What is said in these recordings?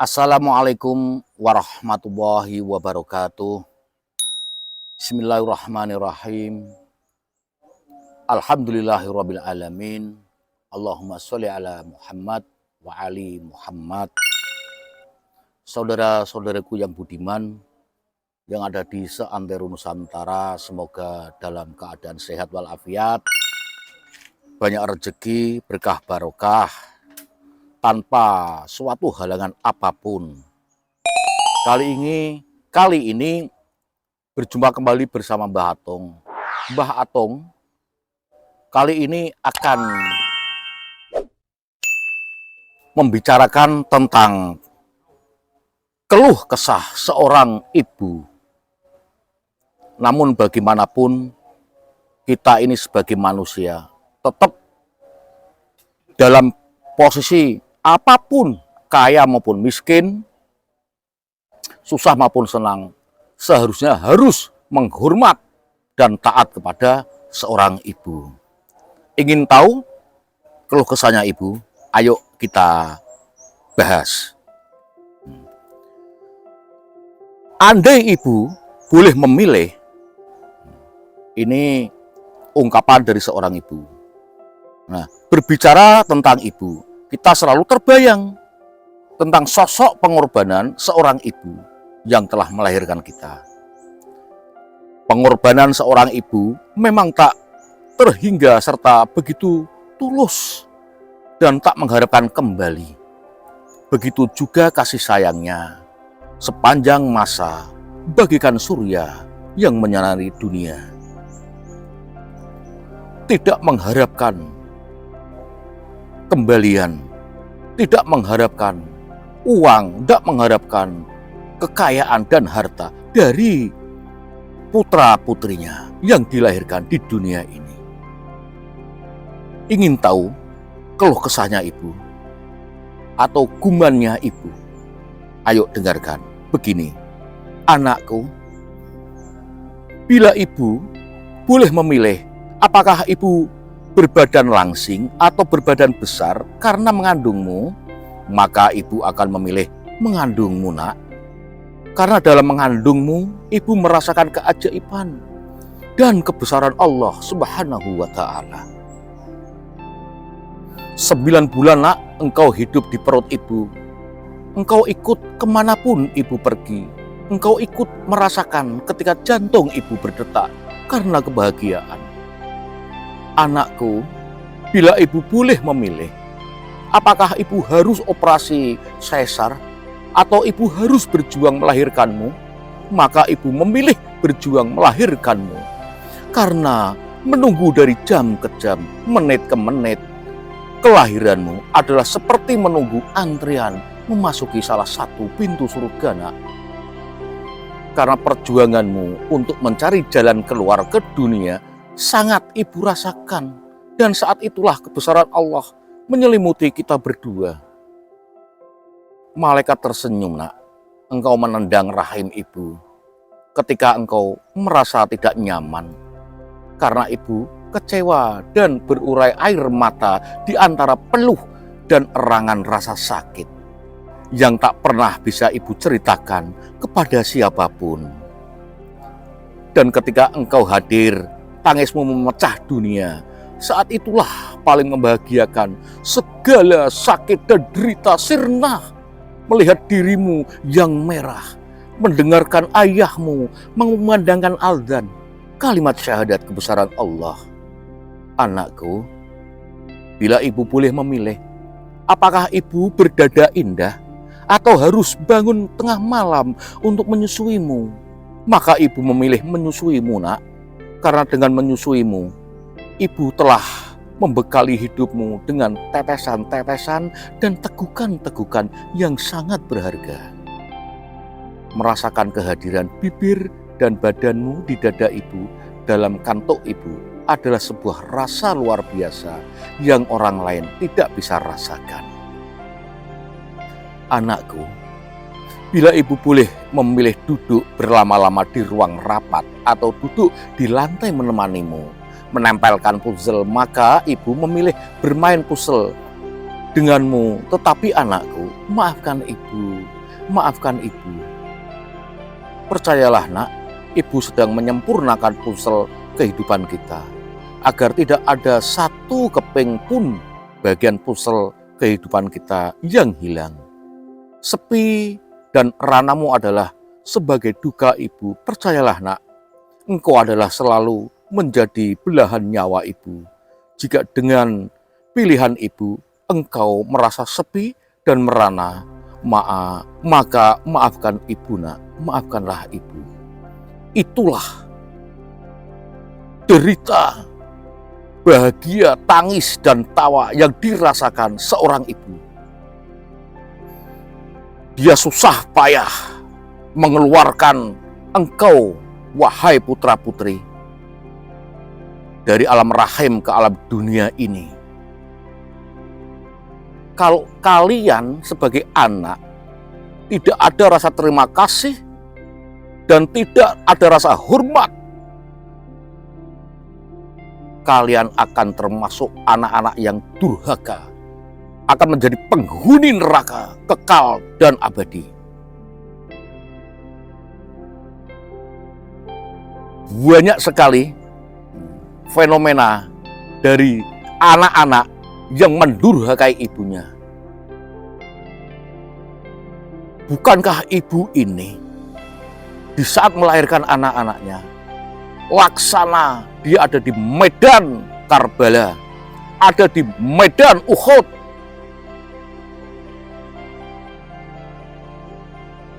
Assalamualaikum warahmatullahi wabarakatuh. Bismillahirrahmanirrahim. Alhamdulillahirabbil alamin. Allahumma sholli ala Muhammad wa ali Muhammad. Saudara-saudaraku yang budiman yang ada di seantero Nusantara, semoga dalam keadaan sehat walafiat, banyak rezeki, berkah barokah, tanpa suatu halangan apapun. Kali ini berjumpa kembali bersama Mbah Atong. Mbah Atong kali ini akan membicarakan tentang keluh kesah seorang ibu. Namun bagaimanapun kita ini sebagai manusia tetap dalam posisi apapun, kaya maupun miskin, susah maupun senang, seharusnya harus menghormat dan taat kepada seorang ibu. Ingin tahu keluh kesahnya ibu? Ayo kita bahas. Andai ibu boleh memilih, ini ungkapan dari seorang ibu. Nah, berbicara tentang ibu, kita selalu terbayang tentang sosok pengorbanan seorang ibu yang telah melahirkan kita. Pengorbanan seorang ibu memang tak terhingga serta begitu tulus dan tak mengharapkan kembali. Begitu juga kasih sayangnya sepanjang masa bagaikan surya yang menyinari dunia. Tidak mengharapkan kembalian, tidak mengharapkan uang, tidak mengharapkan kekayaan dan harta dari putra-putrinya yang dilahirkan di dunia ini. Ingin tahu keluh kesahnya ibu atau gumannya ibu? Ayo dengarkan. Begini, anakku, bila ibu boleh memilih, apakah ibu berbadan langsing atau berbadan besar karena mengandungmu, maka ibu akan memilih mengandungmu, nak. Karena dalam mengandungmu, ibu merasakan keajaiban dan kebesaran Allah Subhanahu wa Ta'ala. 9 bulan, nak, engkau hidup di perut ibu. Engkau ikut kemanapun ibu pergi. Engkau ikut merasakan ketika jantung ibu berdetak karena kebahagiaan. Anakku, bila ibu boleh memilih, apakah ibu harus operasi sesar atau ibu harus berjuang melahirkanmu? Maka ibu memilih berjuang melahirkanmu. Karena menunggu dari jam ke jam, menit ke menit, kelahiranmu adalah seperti menunggu antrian memasuki salah satu pintu surga, nak. Karena perjuanganmu untuk mencari jalan keluar ke dunia sangat ibu rasakan, dan saat itulah kebesaran Allah menyelimuti kita berdua. Malaikat tersenyum, nak. Engkau menendang rahim ibu ketika engkau merasa tidak nyaman karena ibu kecewa dan berurai air mata di antara peluh dan erangan rasa sakit yang tak pernah bisa ibu ceritakan kepada siapapun. Dan ketika engkau hadir, tangismu memecah dunia. Saat itulah paling membahagiakan. Segala sakit dan derita sirna melihat dirimu yang merah, mendengarkan ayahmu mengumandangkan azan kalimat syahadat kebesaran Allah. Anakku, bila ibu boleh memilih, apakah ibu berdada indah atau harus bangun tengah malam untuk menyusuimu? Maka ibu memilih menyusuimu, nak. Karena dengan menyusuimu, ibu telah membekali hidupmu dengan tetesan-tetesan dan tegukan-tegukan yang sangat berharga. Merasakan kehadiran bibir dan badanmu di dada ibu dalam kantuk ibu adalah sebuah rasa luar biasa yang orang lain tidak bisa rasakan. Anakku, bila ibu boleh memilih duduk berlama-lama di ruang rapat atau duduk di lantai menemanimu, menempelkan puzzle, maka ibu memilih bermain puzzle denganmu, tetapi anakku, maafkan ibu, maafkan ibu. Percayalah nak, ibu sedang menyempurnakan puzzle kehidupan kita, agar tidak ada satu keping pun bagian puzzle kehidupan kita yang hilang. Sepi dan ranamu adalah sebagai duka ibu. Percayalah nak, engkau adalah selalu menjadi belahan nyawa ibu. Jika dengan pilihan ibu, engkau merasa sepi dan merana, maka maafkan ibu nak, maafkanlah ibu. Itulah derita, bahagia, tangis, dan tawa yang dirasakan seorang ibu. Dia susah payah mengeluarkan engkau, wahai putra-putri, dari alam rahim ke alam dunia ini. Kalau kalian sebagai anak tidak ada rasa terima kasih dan tidak ada rasa hormat, kalian akan termasuk anak-anak yang durhaka, akan menjadi penghuni neraka kekal dan abadi. Banyak sekali fenomena dari anak-anak yang mendurhakai ibunya. Bukankah ibu ini di saat melahirkan anak-anaknya, laksana dia ada di medan Karbala, ada di medan Uhud.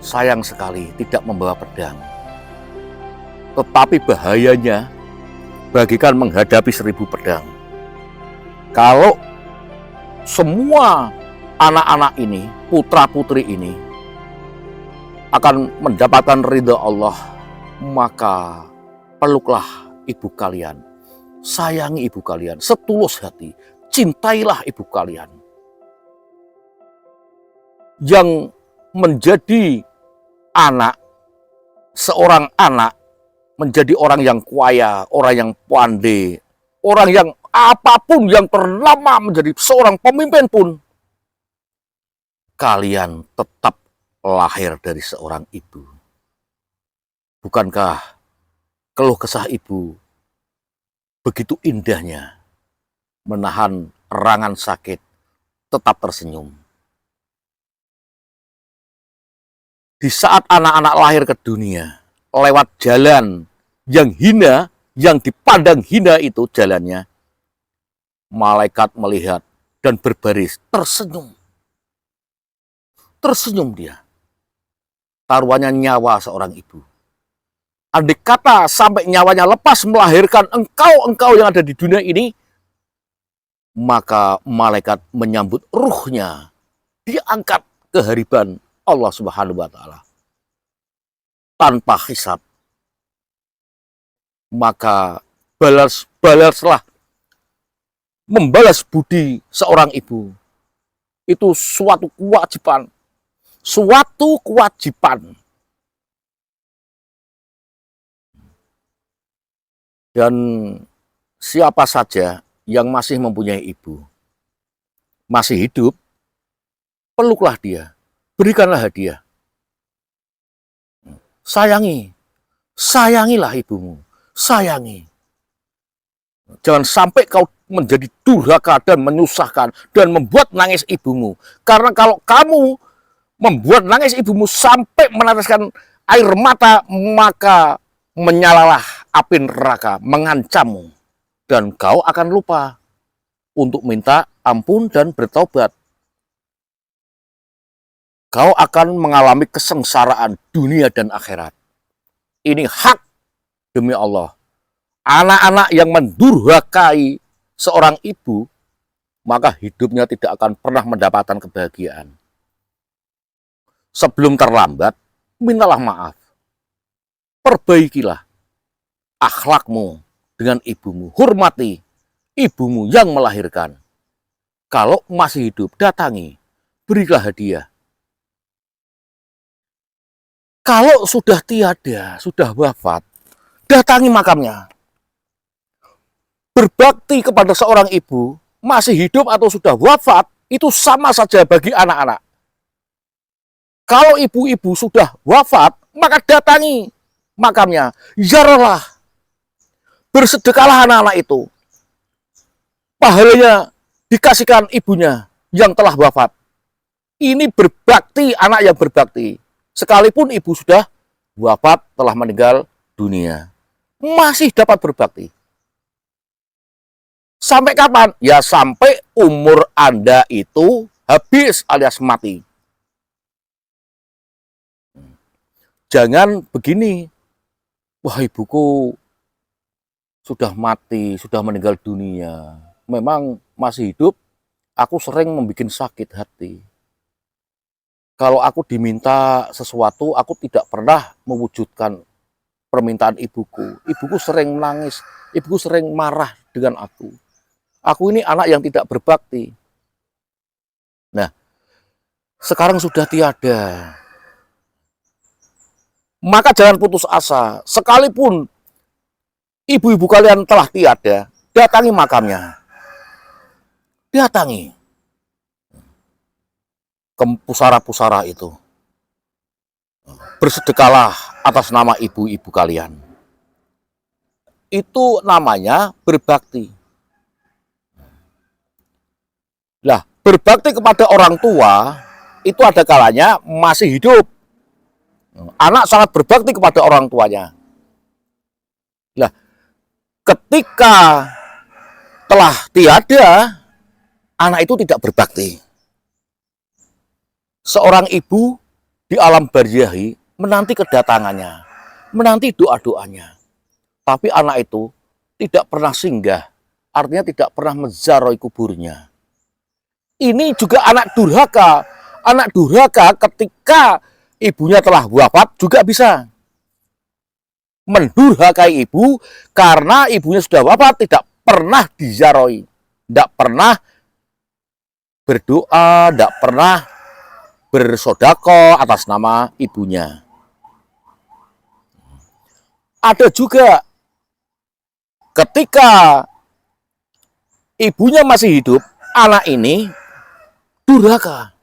Sayang sekali tidak membawa pedang. Tetapi bahayanya bagikan menghadapi 1000 pedang. Kalau semua anak-anak ini, putra-putri ini akan mendapatkan ridha Allah, maka peluklah ibu kalian, sayangi ibu kalian setulus hati, cintailah ibu kalian. Yang menjadi anak, seorang anak menjadi orang yang kaya, orang yang pandai, orang yang apapun yang ternama menjadi seorang pemimpin pun, kalian tetap lahir dari seorang ibu. Bukankah keluh kesah ibu begitu indahnya menahan erangan sakit, tetap tersenyum? Di saat anak-anak lahir ke dunia, lewat jalan yang hina, yang dipandang hina itu jalannya, malaikat melihat dan berbaris tersenyum. Tersenyum dia. Taruhannya nyawa seorang ibu. Andai kata sampai nyawanya lepas melahirkan engkau yang ada di dunia ini, maka malaikat menyambut ruhnya, diangkat ke hariban Allah Subhanahu wa Ta'ala tanpa hisab. Maka balaslah, membalas budi seorang ibu itu suatu kewajiban, suatu kewajiban. Dan siapa saja yang masih mempunyai ibu, masih hidup, peluklah dia, berikanlah hadiah. Sayangilah ibumu, sayangi. Jangan sampai kau menjadi durhaka dan menyusahkan dan membuat nangis ibumu. Karena kalau kamu membuat nangis ibumu sampai meneteskan air mata, maka menyalalah api neraka mengancammu. Dan kau akan lupa untuk minta ampun dan bertobat. Kau akan mengalami kesengsaraan dunia dan akhirat. Ini hak demi Allah. Anak-anak yang mendurhakai seorang ibu, maka hidupnya tidak akan pernah mendapatkan kebahagiaan. Sebelum terlambat, mintalah maaf. Perbaikilah akhlakmu dengan ibumu. Hormati ibumu yang melahirkan. Kalau masih hidup, datangi. Berilah hadiah. Kalau sudah tiada, sudah wafat, datangi makamnya. Berbakti kepada seorang ibu, masih hidup atau sudah wafat, Itu sama saja bagi anak-anak. Kalau ibu-ibu sudah wafat, maka datangi makamnya, ziarahlah, bersedekahlah anak-anak itu. Pahalanya dikasihkan ibunya yang telah wafat. Ini berbakti, anak yang berbakti. Sekalipun ibu sudah wafat, telah meninggal dunia, masih dapat berbakti. Sampai kapan? Ya sampai umur Anda itu habis alias mati. Jangan begini, wah ibuku sudah mati, sudah meninggal dunia. Memang masih hidup, aku sering membuat sakit hati. Kalau aku diminta sesuatu, aku tidak pernah mewujudkan permintaan ibuku. Ibuku sering menangis, ibuku sering marah dengan aku. Aku ini anak yang tidak berbakti. Nah, sekarang sudah tiada. Maka jangan putus asa. Sekalipun ibu-ibu kalian telah tiada, datangi makamnya. Datangi ke pusara-pusara itu. Bersedekahlah atas nama ibu-ibu kalian. Itu namanya berbakti. Lah, berbakti kepada orang tua itu ada kalanya masih hidup. Anak sangat berbakti kepada orang tuanya. Lah, ketika telah tiada, anak itu tidak berbakti. Seorang ibu di alam barzahi menanti kedatangannya, menanti doa-doanya. Tapi anak itu tidak pernah singgah, artinya tidak pernah menziarahi kuburnya. Ini juga anak durhaka. Anak durhaka ketika ibunya telah wafat juga bisa mendurhakai ibu karena ibunya sudah wafat, tidak pernah diziarahi, tidak pernah berdoa, tidak pernah bersedekah atas nama ibunya. Ada juga ketika ibunya masih hidup, anak ini durhaka.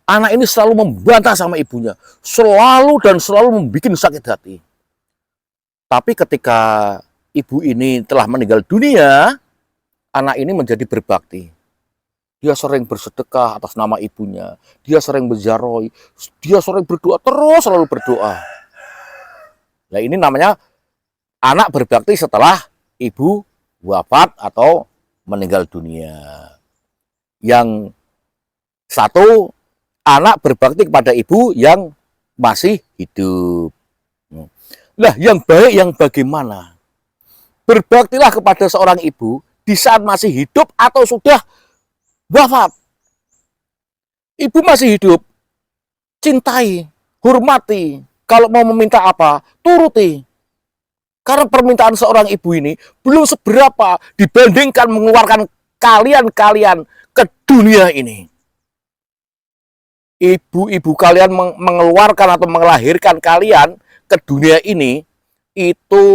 Anak ini selalu membantah sama ibunya, selalu dan selalu membuat sakit hati. Tapi ketika ibu ini telah meninggal dunia, anak ini menjadi berbakti. Dia sering bersedekah atas nama ibunya, dia sering menziarahi, dia sering berdoa, terus selalu berdoa. Nah, ini namanya anak berbakti setelah ibu wafat atau meninggal dunia. Yang satu, anak berbakti kepada ibu yang masih hidup. Lah, yang baik yang bagaimana? Berbaktilah kepada seorang ibu di saat masih hidup atau sudah wafat. Ibu masih hidup, cintai, hormati. Kalau mau meminta apa, turuti. Karena permintaan seorang ibu ini belum seberapa dibandingkan mengeluarkan kalian-kalian ke dunia ini. Ibu-ibu kalian mengeluarkan atau melahirkan kalian ke dunia ini, itu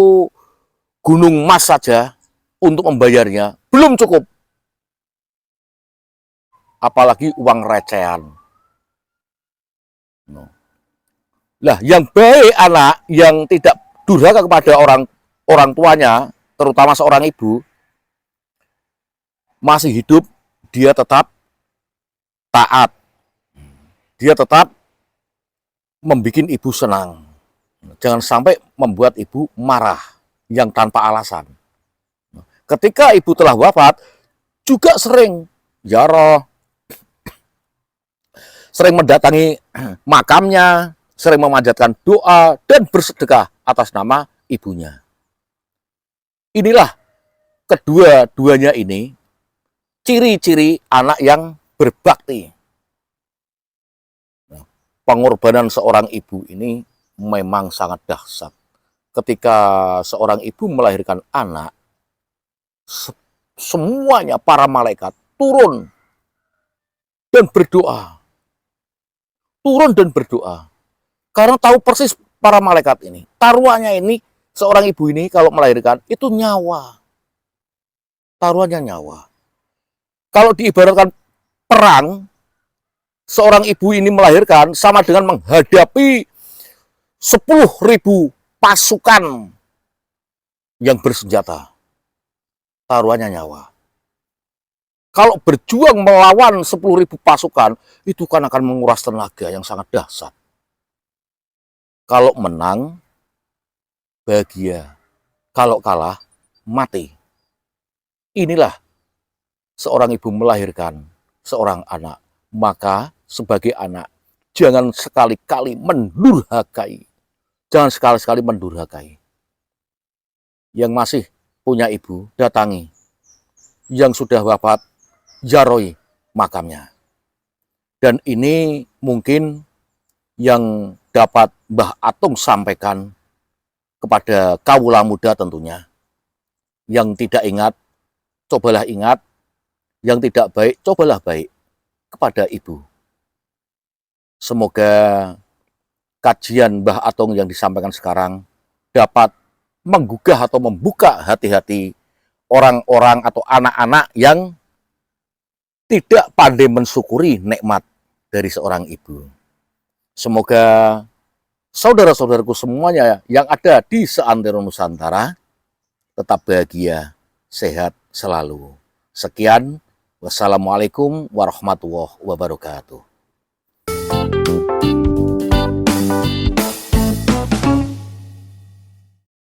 gunung emas saja untuk membayarnya belum cukup. Apalagi uang recehan. Lah, yang baik anak yang tidak durhaka kepada orang tuanya, terutama seorang ibu, masih hidup, dia tetap taat. Dia tetap membuat ibu senang. Jangan sampai membuat ibu marah yang tanpa alasan. Ketika ibu telah wafat, juga sering ziarah, sering mendatangi makamnya, sering memanjatkan doa, dan bersedekah atas nama ibunya. Inilah kedua-duanya ini ciri-ciri anak yang berbakti. Pengorbanan seorang ibu ini memang sangat dahsyat. Ketika seorang ibu melahirkan anak, semuanya para malaikat turun dan berdoa. Turun dan berdoa. Karena tahu persis para malaikat ini. Taruhannya ini, seorang ibu ini kalau melahirkan, itu nyawa. Taruhannya nyawa. Kalau diibaratkan perang, seorang ibu ini melahirkan sama dengan menghadapi 10.000 pasukan yang bersenjata. Taruhannya nyawa. Kalau berjuang melawan 10.000 pasukan, itu kan akan menguras tenaga yang sangat dahsyat. Kalau menang, bahagia. Kalau kalah, mati. Inilah seorang ibu melahirkan seorang anak. Maka sebagai anak, jangan sekali-kali mendurhakai. Jangan sekali-kali mendurhakai. Yang masih punya ibu, datangi. Yang sudah wafat, ziarahi makamnya. Dan ini mungkin yang dapat Mbah Atung sampaikan kepada kawula muda tentunya. Yang tidak ingat, cobalah ingat. Yang tidak baik, cobalah baik kepada ibu. Semoga kajian Mbah Atung yang disampaikan sekarang dapat menggugah atau membuka hati-hati orang-orang atau anak-anak yang tidak pandai mensyukuri nikmat dari seorang ibu. Semoga saudara-saudaraku semuanya yang ada di seantero Nusantara tetap bahagia, sehat selalu. Sekian, wassalamualaikum warahmatullahi wabarakatuh.